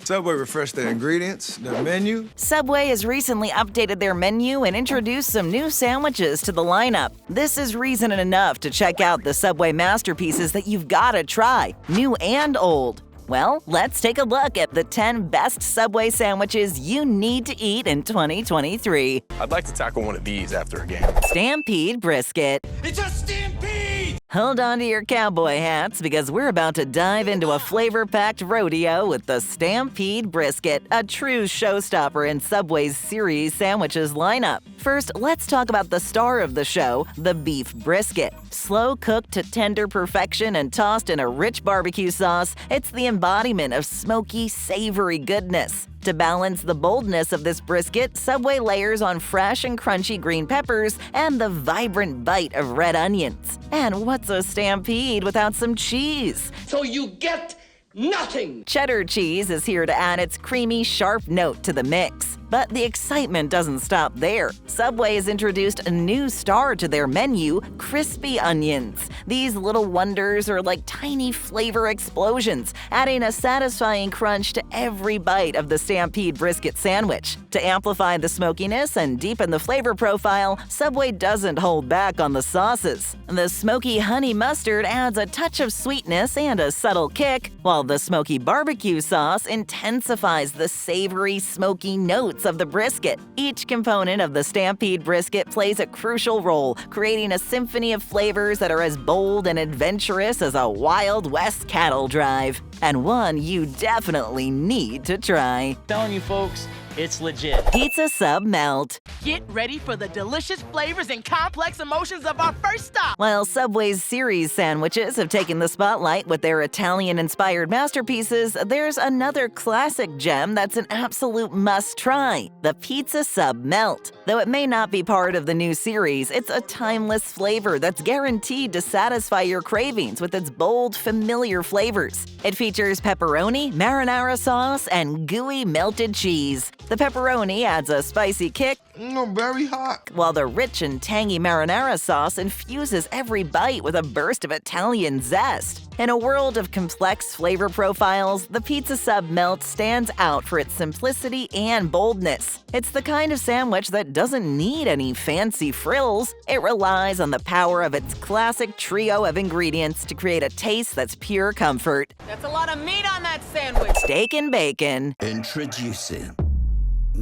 Subway refreshed their ingredients, their menu. Subway has recently updated their menu and introduced some new sandwiches to the lineup. This is reason enough to check out the Subway masterpieces that you've gotta try, new and old. Well, let's take a look at the 10 best Subway sandwiches you need to eat in 2023. I'd like to tackle one of these after a game. Stampede Brisket. It's a stampede! Hold on to your cowboy hats because we're about to dive into a flavor-packed rodeo with the Stampede Brisket, a true showstopper in Subway's series sandwiches lineup. First, let's talk about the star of the show, the beef brisket. Slow cooked to tender perfection and tossed in a rich barbecue sauce, it's the embodiment of smoky, savory goodness. To balance the boldness of this brisket, Subway layers on fresh and crunchy green peppers and the vibrant bite of red onions. And what's a stampede without some cheese? So you get nothing! Cheddar cheese is here to add its creamy, sharp note to the mix. But the excitement doesn't stop there. Subway has introduced a new star to their menu, crispy onions. These little wonders are like tiny flavor explosions, adding a satisfying crunch to every bite of the Stampede Brisket sandwich. To amplify the smokiness and deepen the flavor profile, Subway doesn't hold back on the sauces. The smoky honey mustard adds a touch of sweetness and a subtle kick, while the smoky barbecue sauce intensifies the savory, smoky notes of the brisket. Each component of the Stampede Brisket plays a crucial role, creating a symphony of flavors that are as bold and adventurous as a Wild West cattle drive. And one you definitely need to try. Telling you folks, it's legit. Pizza Sub Melt. Get ready for the delicious flavors and complex emotions of our first stop. While Subway's series sandwiches have taken the spotlight with their Italian-inspired masterpieces, there's another classic gem that's an absolute must-try, the Pizza Sub Melt. Though it may not be part of the new series, it's a timeless flavor that's guaranteed to satisfy your cravings with its bold, familiar flavors. It features pepperoni, marinara sauce, and gooey melted cheese. The pepperoni adds a spicy kick, Very hot. while the rich and tangy marinara sauce infuses every bite with a burst of Italian zest. In a world of complex flavor profiles, the Pizza Sub Melt stands out for its simplicity and boldness. It's the kind of sandwich that doesn't need any fancy frills. It relies on the power of its classic trio of ingredients to create a taste that's pure comfort. That's a lot of meat on that sandwich. Steak and bacon. Introducing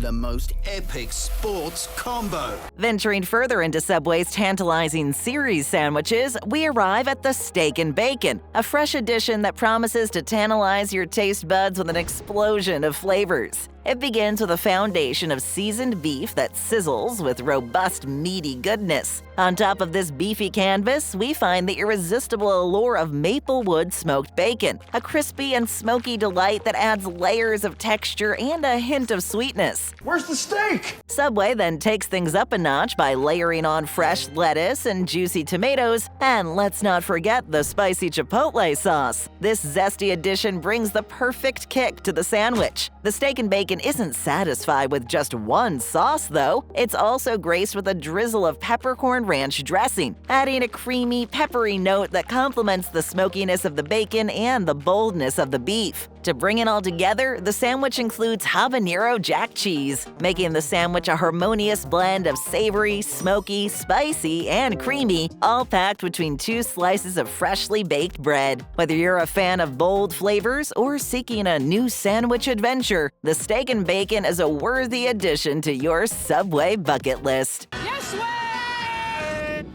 the most epic sports combo. Venturing further into Subway's tantalizing series sandwiches, we arrive at the Steak and Bacon, a fresh addition that promises to tantalize your taste buds with an explosion of flavors. It begins with a foundation of seasoned beef that sizzles with robust, meaty goodness. On top of this beefy canvas, we find the irresistible allure of maple wood smoked bacon, a crispy and smoky delight that adds layers of texture and a hint of sweetness. Where's the steak? Subway then takes things up a notch by layering on fresh lettuce and juicy tomatoes, and let's not forget the spicy chipotle sauce. This zesty addition brings the perfect kick to the sandwich. The Steak and Bacon isn't satisfied with just one sauce, though. It's also graced with a drizzle of peppercorn ranch dressing, adding a creamy, peppery note that complements the smokiness of the bacon and the boldness of the beef. To bring it all together, the sandwich includes habanero jack cheese, making the sandwich a harmonious blend of savory, smoky, spicy, and creamy, all packed between two slices of freshly baked bread. Whether you're a fan of bold flavors or seeking a new sandwich adventure, the Steak and Bacon is a worthy addition to your Subway bucket list.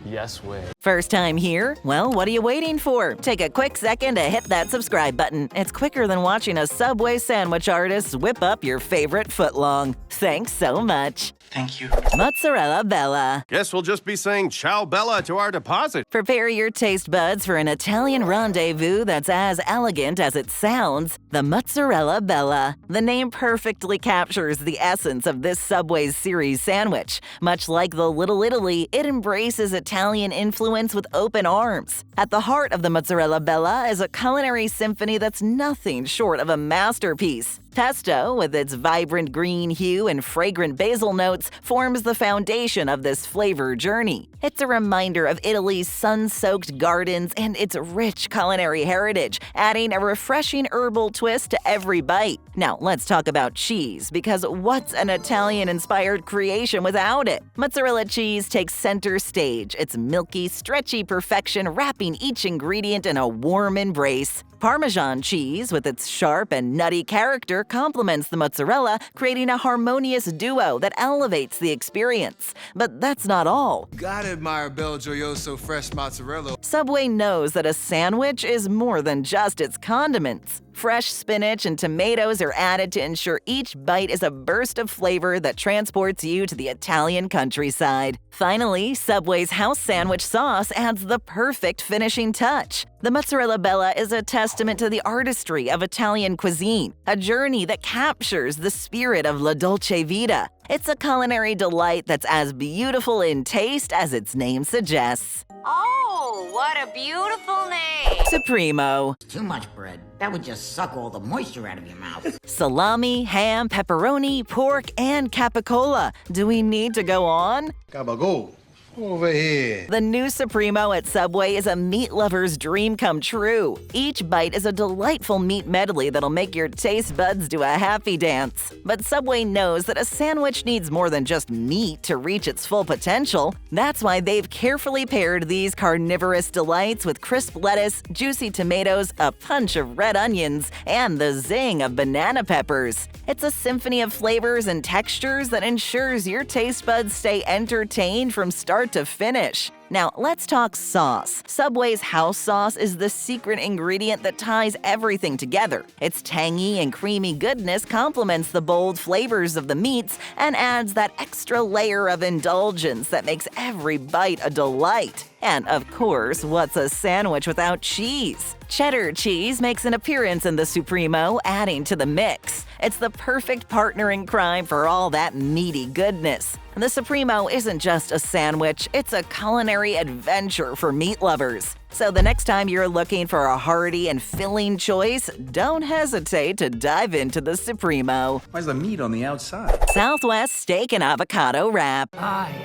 Yes way. First time here? Well, what are you waiting for? Take a quick second to hit that subscribe button. It's quicker than watching a Subway sandwich artist whip up your favorite footlong. Thanks so much. Thank you. Mozzarella Bella. Guess we'll just be saying ciao Bella to our deposit. Prepare your taste buds for an Italian rendezvous that's as elegant as it sounds, the Mozzarella Bella. The name perfectly captures the essence of this Subway's series sandwich. Much like the Little Italy, it embraces Italian influence with open arms. At the heart of the Mozzarella Bella is a culinary symphony that's nothing short of a masterpiece. Pesto, with its vibrant green hue and fragrant basil notes, forms the foundation of this flavor journey. It's a reminder of Italy's sun-soaked gardens and its rich culinary heritage, adding a refreshing herbal twist to every bite. Now, let's talk about cheese, because what's an Italian-inspired creation without it? Mozzarella cheese takes center stage, its milky, stretchy perfection wrapping each ingredient in a warm embrace. Parmesan cheese, with its sharp and nutty character, complements the mozzarella, creating a harmonious duo that elevates the experience. But that's not all. Gotta admire Bel Gioioso fresh mozzarella. Subway knows that a sandwich is more than just its condiments. Fresh spinach and tomatoes are added to ensure each bite is a burst of flavor that transports you to the Italian countryside. Finally, Subway's house sandwich sauce adds the perfect finishing touch. The Mozzarella Bella is a testament to the artistry of Italian cuisine, a journey that captures the spirit of La Dolce Vita. It's a culinary delight that's as beautiful in taste as its name suggests. Oh, what a beautiful name! Suprimo. Too much bread. That would just suck all the moisture out of your mouth. Salami, ham, pepperoni, pork, and capicola. Do we need to go on? Gabagool. Over here. The new Suprimo at Subway is a meat lover's dream come true. Each bite is a delightful meat medley that'll make your taste buds do a happy dance. But Subway knows that a sandwich needs more than just meat to reach its full potential. That's why they've carefully paired these carnivorous delights with crisp lettuce, juicy tomatoes, a punch of red onions, and the zing of banana peppers. It's a symphony of flavors and textures that ensures your taste buds stay entertained from start to finish. Now, let's talk sauce. Subway's house sauce is the secret ingredient that ties everything together. Its tangy and creamy goodness complements the bold flavors of the meats and adds that extra layer of indulgence that makes every bite a delight. And of course, what's a sandwich without cheese? Cheddar cheese makes an appearance in the Suprimo, adding to the mix. It's the perfect partner in crime for all that meaty goodness. The Suprimo isn't just a sandwich, it's a culinary adventure for meat lovers. So the next time you're looking for a hearty and filling choice, don't hesitate to dive into the Suprimo. Why's the meat on the outside? Southwest Steak and Avocado Wrap. I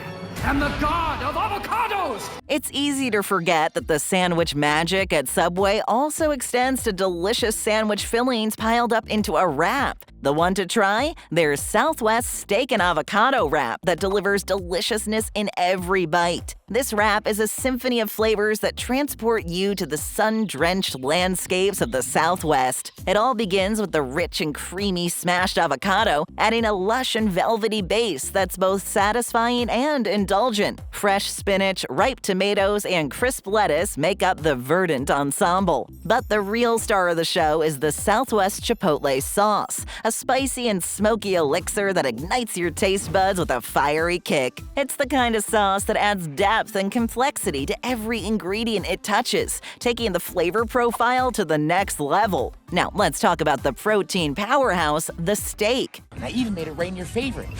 am the god of avocados! It's easy to forget that the sandwich magic at Subway also extends to delicious sandwich fillings piled up into a wrap. The one to try? There's Southwest Steak and Avocado Wrap that delivers deliciousness in every bite. This wrap is a symphony of flavors that transport you to the sun-drenched landscapes of the Southwest. It all begins with the rich and creamy smashed avocado, adding a lush and velvety base that's both satisfying and indulgent. Fresh spinach, ripe tomatoes, and crisp lettuce make up the verdant ensemble. But the real star of the show is the Southwest Chipotle sauce, a spicy and smoky elixir that ignites your taste buds with a fiery kick. It's the kind of sauce that adds depth and complexity to every ingredient it touches, taking the flavor profile to the next level. Now, let's talk about the protein powerhouse, the steak. And I even made it right in your favorite.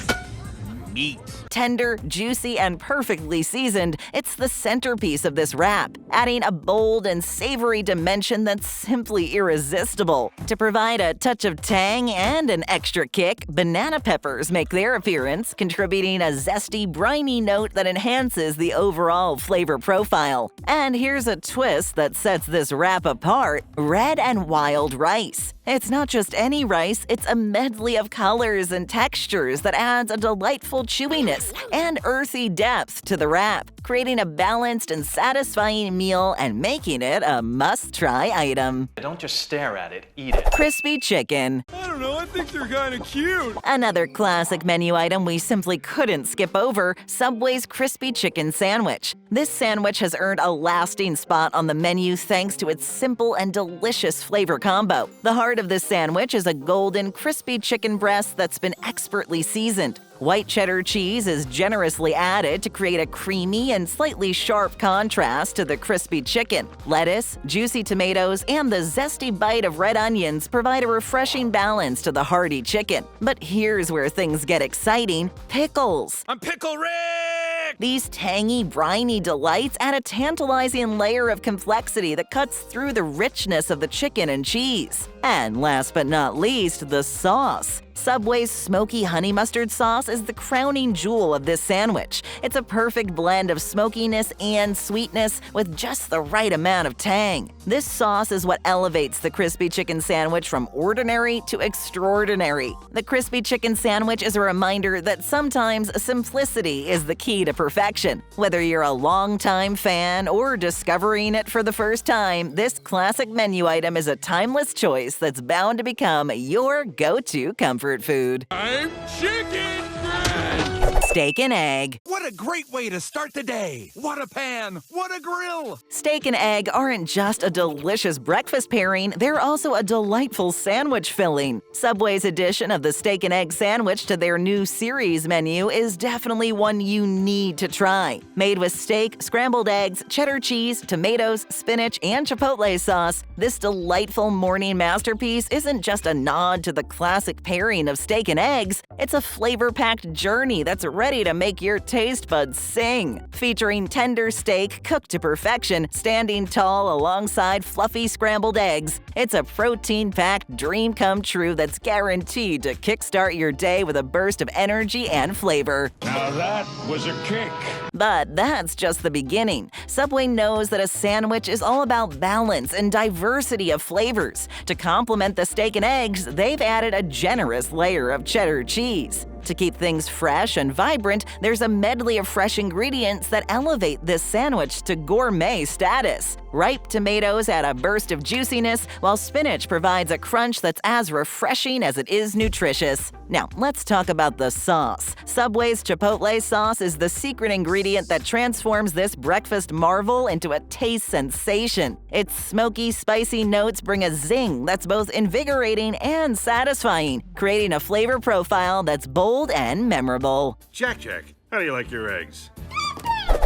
Meat. Tender, juicy, and perfectly seasoned, it's the centerpiece of this wrap, adding a bold and savory dimension that's simply irresistible. To provide a touch of tang and an extra kick, banana peppers make their appearance, contributing a zesty, briny note that enhances the overall flavor profile. And here's a twist that sets this wrap apart: red and wild rice. It's not just any rice, it's a medley of colors and textures that adds a delightful chewiness and earthy depth to the wrap, creating a balanced and satisfying meal and making it a must-try item. Don't just stare at it, eat it. Crispy chicken. I don't know, I think they're kinda cute. Another classic menu item we simply couldn't skip over, Subway's crispy chicken sandwich. This sandwich has earned a lasting spot on the menu thanks to its simple and delicious flavor combo. The heart of this sandwich is a golden, crispy chicken breast that's been expertly seasoned. White cheddar cheese is generously added to create a creamy and slightly sharp contrast to the crispy chicken. Lettuce, juicy tomatoes, and the zesty bite of red onions provide a refreshing balance to the hearty chicken. But here's where things get exciting: pickles. I'm Pickle Rick! These tangy, briny delights add a tantalizing layer of complexity that cuts through the richness of the chicken and cheese. And last but not least, the sauce. Subway's smoky honey mustard sauce is the crowning jewel of this sandwich. It's a perfect blend of smokiness and sweetness with just the right amount of tang. This sauce is what elevates the crispy chicken sandwich from ordinary to extraordinary. The crispy chicken sandwich is a reminder that sometimes simplicity is the key to perfection. Whether you're a longtime fan or discovering it for the first time, this classic menu item is a timeless choice that's bound to become your go-to comfort food. I'm chicken bread! Steak and egg. What a great way to start the day! What a pan! What a grill! Steak and egg aren't just a delicious breakfast pairing, they're also a delightful sandwich filling. Subway's addition of the steak and egg sandwich to their new series menu is definitely one you need to try. Made with steak, scrambled eggs, cheddar cheese, tomatoes, spinach, and chipotle sauce, this delightful morning masterpiece isn't just a nod to the classic pairing of steak and eggs, it's a flavor-packed journey that's ready to make your taste buds sing. Featuring tender steak cooked to perfection, standing tall alongside fluffy scrambled eggs, it's a protein-packed dream come true that's guaranteed to kickstart your day with a burst of energy and flavor. Now that was a kick. But that's just the beginning. Subway knows that a sandwich is all about balance and diversity of flavors. To complement the steak and eggs, they've added a generous layer of cheddar cheese. To keep things fresh and vibrant, there's a medley of fresh ingredients that elevate this sandwich to gourmet status. Ripe tomatoes add a burst of juiciness, while spinach provides a crunch that's as refreshing as it is nutritious. Now, let's talk about the sauce. Subway's chipotle sauce is the secret ingredient that transforms this breakfast marvel into a taste sensation. Its smoky, spicy notes bring a zing that's both invigorating and satisfying, creating a flavor profile that's bold and memorable. Jack, how do you like your eggs?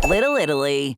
Little Italy.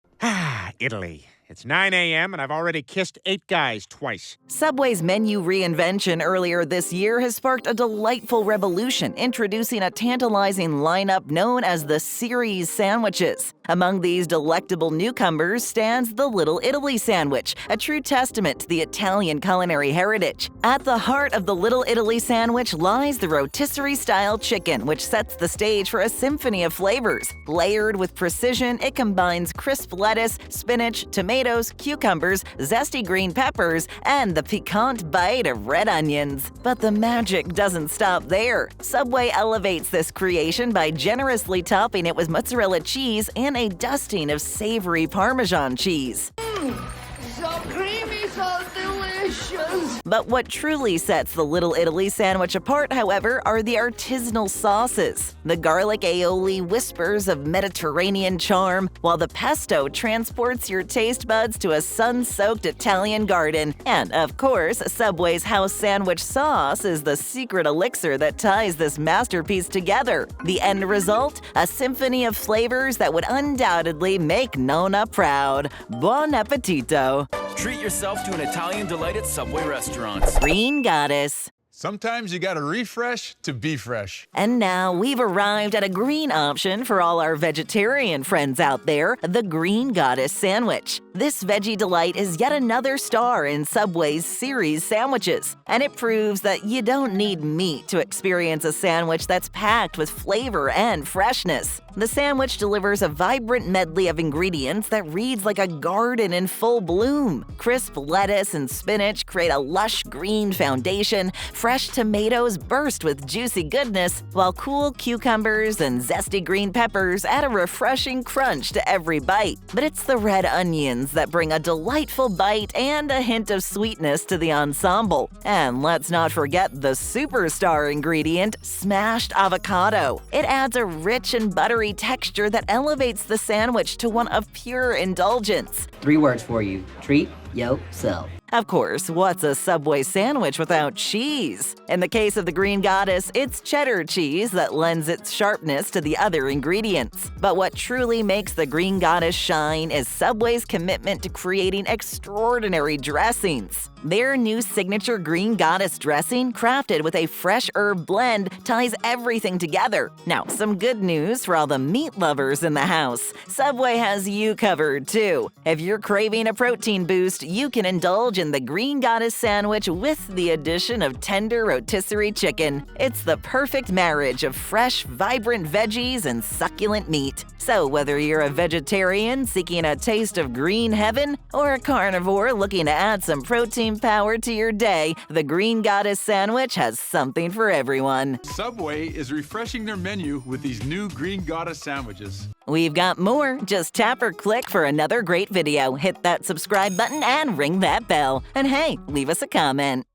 Italy. It's 9 a.m. and I've already kissed 8 guys twice. Subway's menu reinvention earlier this year has sparked a delightful revolution, introducing a tantalizing lineup known as the series sandwiches. Among these delectable newcomers stands the Little Italy sandwich, a true testament to the Italian culinary heritage. At the heart of the Little Italy sandwich lies the rotisserie-style chicken, which sets the stage for a symphony of flavors. Layered with precision, it combines crisp lettuce, spinach, tomatoes, cucumbers, zesty green peppers, and the piquant bite of red onions. But the magic doesn't stop there. Subway elevates this creation by generously topping it with mozzarella cheese and a dusting of savory Parmesan cheese. So creamy, so delicious. But what truly sets the Little Italy sandwich apart, however, are the artisanal sauces. The garlic aioli whispers of Mediterranean charm, while the pesto transports your taste buds to a sun-soaked Italian garden. And of course, Subway's house sandwich sauce is the secret elixir that ties this masterpiece together. The end result? A symphony of flavors that would undoubtedly make Nonna proud. Buon appetito! Treat yourself to an Italian delight at Subway restaurants. Green Goddess. Sometimes you gotta refresh to be fresh. And now we've arrived at a green option for all our vegetarian friends out there, the Green Goddess sandwich. This veggie delight is yet another star in Subway's series sandwiches, and it proves that you don't need meat to experience a sandwich that's packed with flavor and freshness. The sandwich delivers a vibrant medley of ingredients that reads like a garden in full bloom. Crisp lettuce and spinach create a lush green foundation, fresh tomatoes burst with juicy goodness, while cool cucumbers and zesty green peppers add a refreshing crunch to every bite. But it's the red onions that bring a delightful bite and a hint of sweetness to the ensemble. And let's not forget the superstar ingredient, smashed avocado. It adds a rich and buttery texture that elevates the sandwich to one of pure indulgence. 3 words for you. Treat yourself. Of course, what's a Subway sandwich without cheese? In the case of the Green Goddess, it's cheddar cheese that lends its sharpness to the other ingredients. But what truly makes the Green Goddess shine is Subway's commitment to creating extraordinary dressings. Their new signature Green Goddess dressing, crafted with a fresh herb blend, ties everything together. Now, some good news for all the meat lovers in the house. Subway has you covered, too. If you're craving a protein boost, you can indulge in the Green Goddess sandwich with the addition of tender rotisserie chicken. It's the perfect marriage of fresh, vibrant veggies and succulent meat. So whether you're a vegetarian seeking a taste of green heaven or a carnivore looking to add some protein power to your day, the Green Goddess sandwich has something for everyone. Subway is refreshing their menu with these new Green Goddess sandwiches. We've got more. Just tap or click for another great video. Hit that subscribe button and ring that bell. And hey, leave us a comment.